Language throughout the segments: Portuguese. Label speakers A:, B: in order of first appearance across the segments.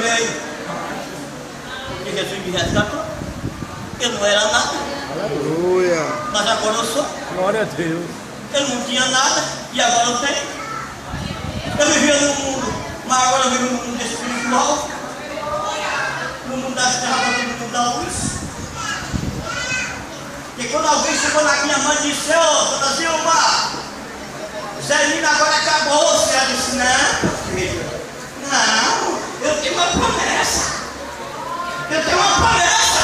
A: veio. E Jesus me resgatou. Eu não era nada.
B: Aleluia.
A: Mas agora eu sou.
B: Glória a Deus.
A: Eu não tinha nada e agora eu tenho. Eu vivia no mundo, mas agora eu vivo no mundo espiritual. No mundo das trevas, no mundo da luz. E quando alguém chegou na minha mãe e disse: ô, dona Zilma, Zé agora acabou-se. Ela disse: não, filho, não, eu tenho uma promessa. Eu tenho uma promessa.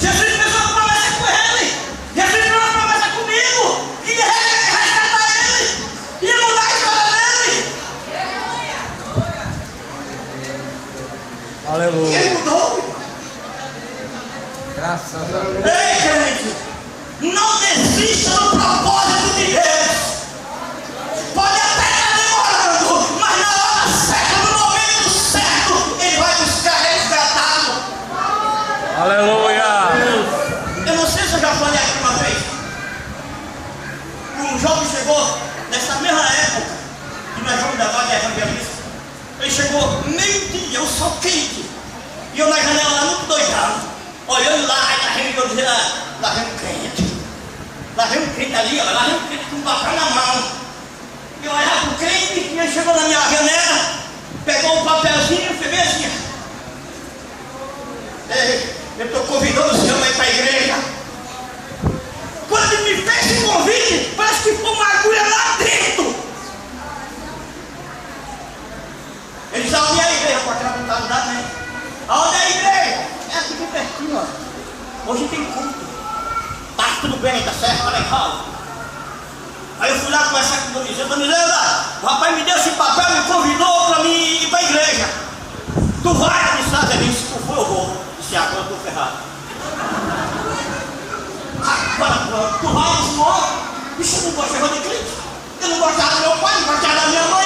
A: Jesus fez uma promessa com ele. Jesus fez uma promessa comigo. Que ia resgatar ele. Ia mudar a história dele.
B: Aleluia.
A: E ele mudou.
B: Graças a Deus.
A: Ei, gente, não desista do propósito de Deus. Pode até estar demorando, mas na hora certa, no momento certo, ele vai buscar resgatá-lo.
B: Aleluia.
A: Eu não sei se eu já falei aqui uma vez. Um jovem chegou nessa mesma época que nós vamos levar de evangelista. Ele chegou meio-dia, o sol quente. E eu na janela lá muito doidado, olhando lá, aí lá vem eu dizer, lá vem um crente. Lá vem um crente ali, ó, lá vem um crente com um papel na mão. E eu olhava pro crente e ele chegou na minha janela, pegou um papelzinho e fez bem assim. Eu estou convidando o senhor a ir para a igreja. Quando ele me fez esse convite, parece que foi uma agulha lá dentro. Ele disse: aonde é a igreja? Porque ela não está ajudando, né? Aonde é a igreja? É aqui pertinho, ó. Hoje tem culto. Tá tudo bem, tá certo, tá legal. Aí eu fui lá conversar com o Donizela. O rapaz me deu esse papel e me convidou para mim ir para a igreja. Tu vai, eu disse: ah, Zé, se tu for, eu vou. Disse: agora eu estou ferrado. Agora, tu vai, senhor? Bicho, eu não gostava de crente. Eu não gostava do meu pai, não gostava da minha mãe.